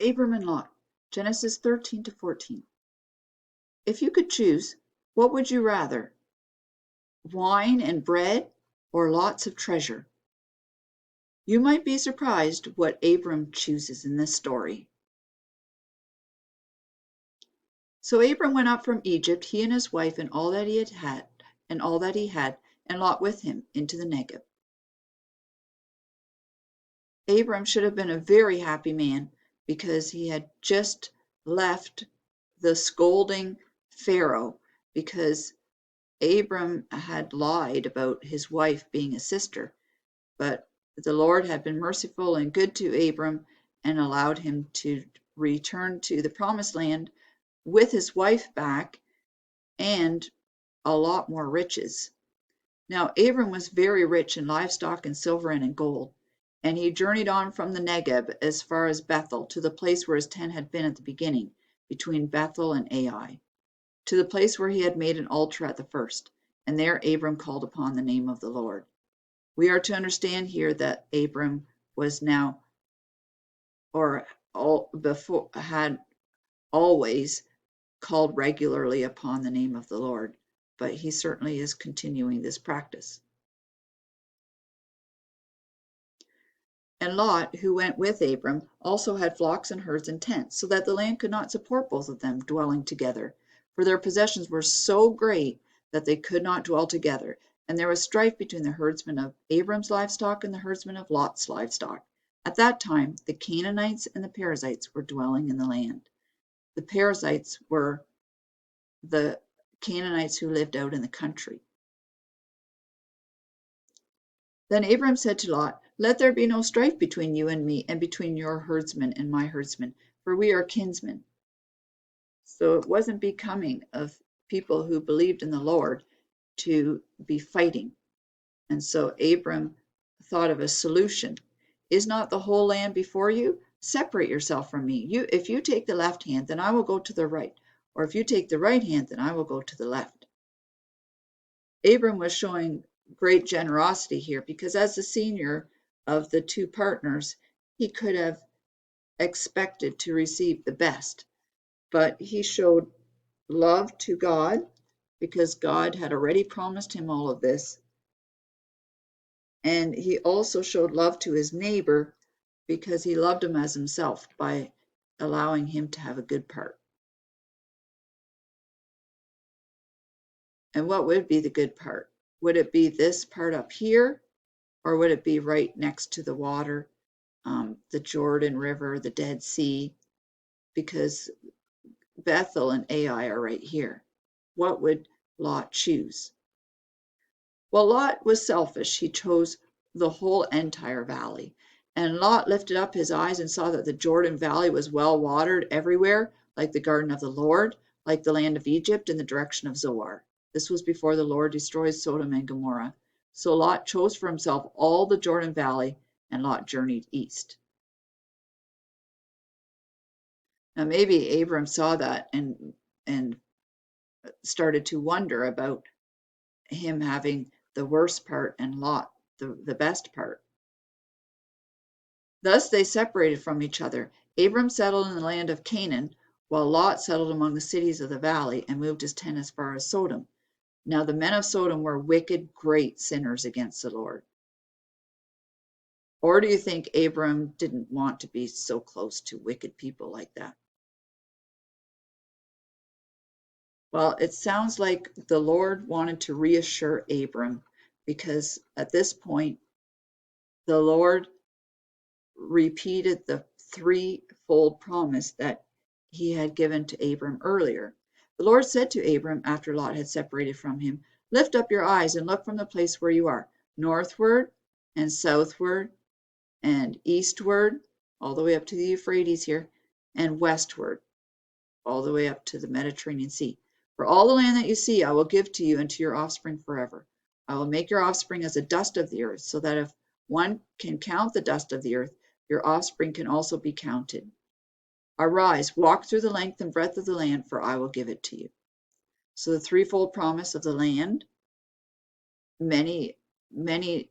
Abram and Lot, Genesis 13 to 14. If you could choose, what would you rather? Wine and bread or lots of treasure? You might be surprised what Abram chooses in this story. So Abram went up from Egypt, he and his wife and all that he had, and Lot with him, into the Negev. Abram should have been a very happy man because he had just left the scolding Pharaoh, because Abram had lied about his wife being a sister, but the Lord had been merciful and good to Abram and allowed him to return to the promised land with his wife back and a lot more riches. Now Abram was very rich in livestock and silver and in gold, and he journeyed on from the Negeb as far as Bethel, to the place where his tent had been at the beginning, between Bethel and Ai, to the place where he had made an altar at the first, and there Abram called upon the name of the Lord. We are to understand here that Abram was now, or before, had always called regularly upon the name of the Lord, but he certainly is continuing this practice. And Lot, who went with Abram, also had flocks and herds and tents, so that the land could not support both of them dwelling together, for their possessions were so great that they could not dwell together. And there was strife between the herdsmen of Abram's livestock and the herdsmen of Lot's livestock. At that time, the Canaanites and the Perizzites were dwelling in the land. The Perizzites were the Canaanites who lived out in the country. Then Abram said to Lot, Let there be no strife between you and me, and between your herdsmen and my herdsmen, for we are kinsmen. So it wasn't becoming of people who believed in the Lord to be fighting. And so Abram thought of a solution. Is not the whole land before you? Separate yourself from me. If you take the left hand, then I will go to the right. Or if you take the right hand, then I will go to the left. Abram was showing great generosity here, because as the senior of the two partners, he could have expected to receive the best. But he showed love to God, because God had already promised him all of this. And he also showed love to his neighbor, because he loved him as himself by allowing him to have a good part. And what would be the good part? Would it be this part up here, or would it be right next to the water, the Jordan River, the Dead Sea? Because Bethel and Ai are right here. What would Lot choose? Well, Lot was selfish. He chose the whole entire valley. And Lot lifted up his eyes and saw that the Jordan Valley was well watered everywhere, like the garden of the Lord, like the land of Egypt in the direction of Zoar. This was before the Lord destroyed Sodom and Gomorrah. So Lot chose for himself all the Jordan Valley, and Lot journeyed east. Now maybe Abram saw that and started to wonder about him having the worst part and Lot the best part. Thus they separated from each other. Abram settled in the land of Canaan, while Lot settled among the cities of the valley and moved his tent as far as Sodom. Now the men of Sodom were wicked, great sinners against the Lord. Or do you think Abram didn't want to be so close to wicked people like that? Well, it sounds like the Lord wanted to reassure Abram, because at this point, the Lord repeated the threefold promise that he had given to Abram earlier. The Lord said to Abram after Lot had separated from him, Lift up your eyes and look from the place where you are, northward and southward and eastward, all the way up to the Euphrates here, and westward, all the way up to the Mediterranean Sea. For all the land that you see, I will give to you and to your offspring forever. I will make your offspring as the dust of the earth, so that if one can count the dust of the earth, your offspring can also be counted. Arise, walk through the length and breadth of the land, for I will give it to you. So the threefold promise of the land, many, many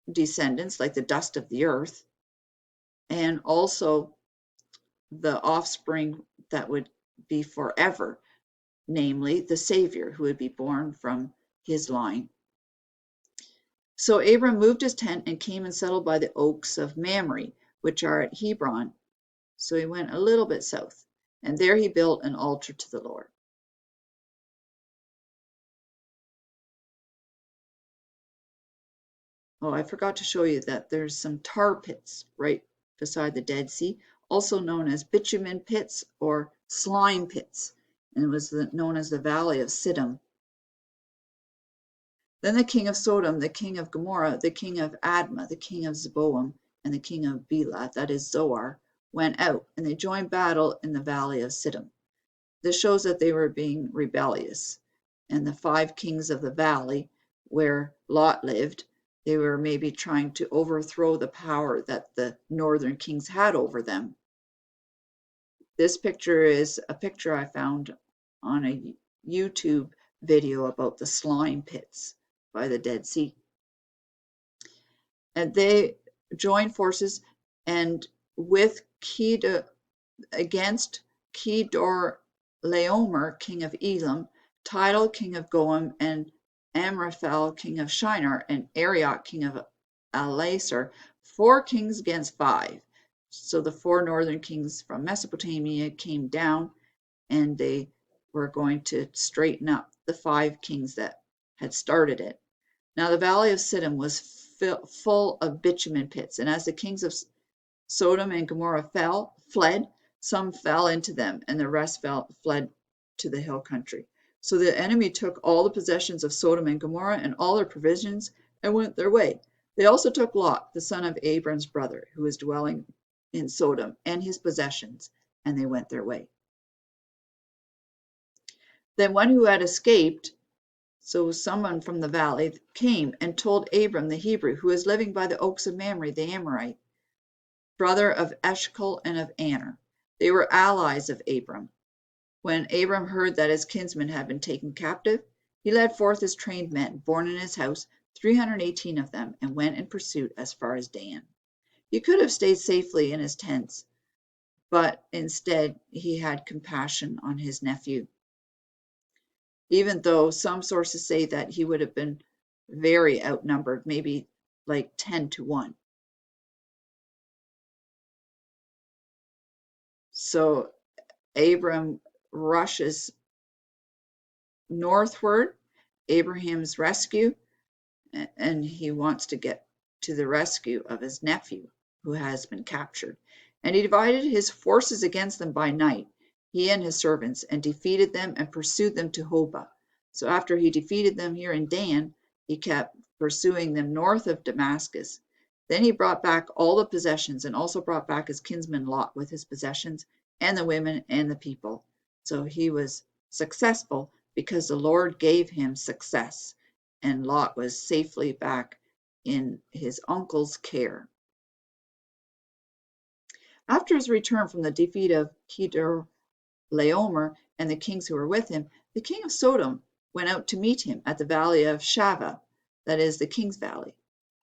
descendants like the dust of the earth, and also the offspring that would be forever, namely the Savior who would be born from his line. So Abram moved his tent and came and settled by the oaks of Mamre, which are at Hebron. So he went a little bit south, and there he built an altar to the Lord. Oh, I forgot to show you that there's some tar pits right beside the Dead Sea, also known as bitumen pits or slime pits, and it was known as the Valley of Siddim. Then the king of Sodom, the king of Gomorrah, the king of Admah, the king of Zeboim, and the king of Bela, that is Zoar, went out, and they joined battle in the Valley of Siddim. This shows that they were being rebellious. And the 5 kings of the valley where Lot lived, they were maybe trying to overthrow the power that the northern kings had over them. This picture is a picture I found on a YouTube video about the slime pits by the Dead Sea. And they joined forces and with against Kedorlaomer, king of Elam, Tidal, king of Goim, and Amraphel, king of Shinar, and Arioch, king of Elasar, 4 kings against 5. So the 4 northern kings from Mesopotamia came down, and they were going to straighten up the 5 kings that had started it. Now the valley of Siddim was full of bitumen pits, and as the kings of Sodom and Gomorrah fled, some fell into them, and the rest fled to the hill country. So the enemy took all the possessions of Sodom and Gomorrah and all their provisions and went their way. They also took Lot, the son of Abram's brother, who was dwelling in Sodom, and his possessions, and they went their way. Then one who had escaped, so someone from the valley, came and told Abram the Hebrew, who was living by the oaks of Mamre the Amorite, brother of Eshcol and of Aner. They were allies of Abram. When Abram heard that his kinsmen had been taken captive, he led forth his trained men, born in his house, 318 of them, and went in pursuit as far as Dan. He could have stayed safely in his tents, but instead he had compassion on his nephew. Even though some sources say that he would have been very outnumbered, maybe like 10 to 1. So Abram rushes northward, Abraham's rescue, and he wants to get to the rescue of his nephew who has been captured. And he divided his forces against them by night, he and his servants, and defeated them and pursued them to Hobah. So after he defeated them here in Dan, he kept pursuing them north of Damascus. Then he brought back all the possessions and also brought back his kinsman Lot with his possessions and the women and the people. So he was successful because the Lord gave him success, and Lot was safely back in his uncle's care. After his return from the defeat of Kedorlaomer and the kings who were with him, the king of Sodom went out to meet him at the valley of Shaveh, that is, the king's valley.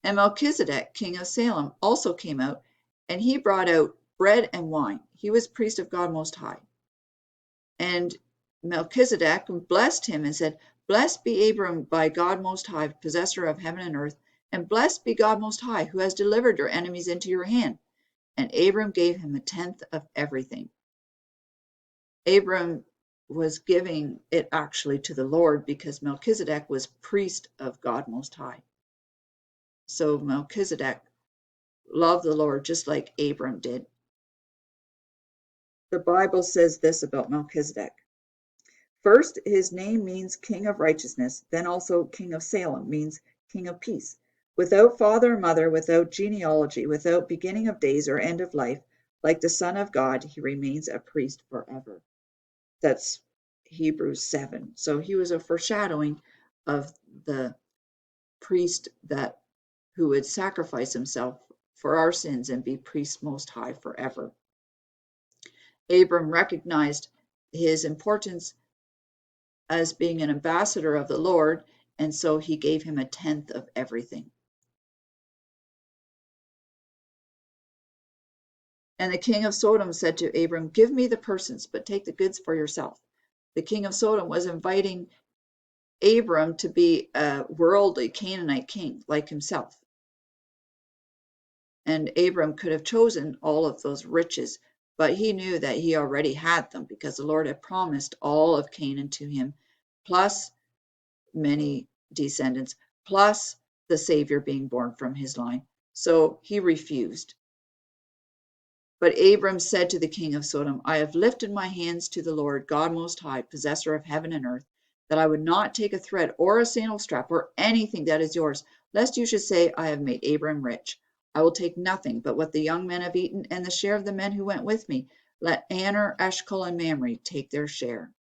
And Melchizedek, king of Salem, also came out, and he brought out bread and wine. He was priest of God Most High. And Melchizedek blessed him and said, "Blessed be Abram by God Most High, possessor of heaven and earth, and blessed be God Most High, who has delivered your enemies into your hand." And Abram gave him 1/10 of everything. Abram was giving it actually to the Lord because Melchizedek was priest of God Most High. So Melchizedek loved the Lord just like Abram did. The Bible says this about Melchizedek. First, his name means king of righteousness, then also king of Salem means king of peace. Without father or mother, without genealogy, without beginning of days or end of life, like the Son of God, he remains a priest forever. That's Hebrews 7. So he was a foreshadowing of the priest who would sacrifice himself for our sins and be priest most high forever. Abram recognized his importance as being an ambassador of the Lord, and so he gave him 1/10 of everything. And the king of Sodom said to Abram, give me the persons, but take the goods for yourself. The king of Sodom was inviting Abram to be a worldly Canaanite king like himself. And Abram could have chosen all of those riches, but he knew that he already had them because the Lord had promised all of Canaan to him, plus many descendants, plus the Savior being born from his line. So he refused. But Abram said to the king of Sodom, I have lifted my hands to the Lord God Most High, possessor of heaven and earth, that I would not take a thread or a sandal strap or anything that is yours, lest you should say, I have made Abram rich. I will take nothing but what the young men have eaten and the share of the men who went with me. Let Aner, Eshcol, and Mamre take their share.